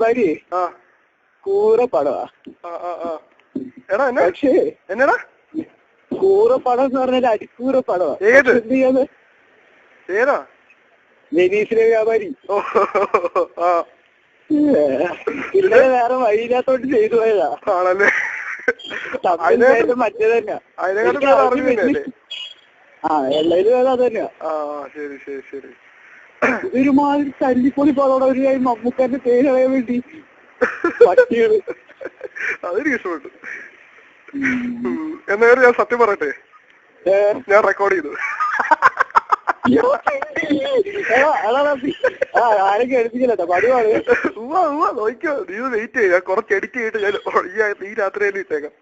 വ്യാപാരി കൂറ പടവാ. പക്ഷേ എന്നടാ കൂറ പടം എന്ന് പറഞ്ഞാൽ അടിക്കൂറ പടവാ. ഏതാ? വെനീസിലെ വ്യാപാരി. ഇന്നലെ വേറെ വഴിയില്ലാത്തോട്ട് ചെയ്തു പോയതാ. ആണല്ലേ? മറ്റേ തന്നെയാ. എല്ലാരും വേറെ അത് തന്നെയാ. ശരി ശരി ശരി. ഒരുമാതിരി തല്ലിപ്പൊളി പടോടെ ഒരു മമ്മൂക്കാന്റെ പേര് അറിയാൻ വേണ്ടി പട്ടികള്. അതെനിക്ക് ഇഷ്ടപ്പെട്ടു. എന്നാലും ഞാൻ സത്യം പറയട്ടെ, ഞാൻ റെക്കോർഡ് ചെയ്തു. ആരൊക്കെ എടുപ്പിക്കല്ലോ പടിവാണ്. നോക്കിയോ, നീ വെയിറ്റ് ചെയ്യ, കുറച്ച് എഡിറ്റ് ചെയ്തിട്ട് ഞാൻ ഈ രാത്രി തന്നെ ഇട്ടേക്കാം.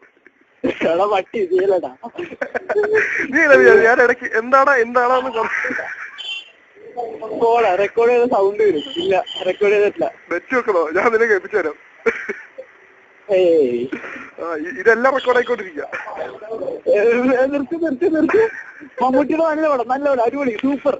പട്ടി ചെയ്യലടാ. നീ ഞാൻ ഇടയ്ക്ക് എന്താണെന്ന് റെക്കോർഡ് ചെയ്ത സൗണ്ട് വരും. ഇല്ല, റെക്കോർഡ് ചെയ്തിട്ടില്ല. വെച്ച് വെക്കണോ? ഞാൻ നിന്നെ കേൾപ്പിച്ചു തരാം. ഇതെല്ലാം റെക്കോർഡ് ആയിക്കൊണ്ടിരിക്കുക. നിർത്തി മമ്മൂട്ടിയുടെ നല്ല പടം, നല്ല പടം, അടിപൊളി, സൂപ്പർ.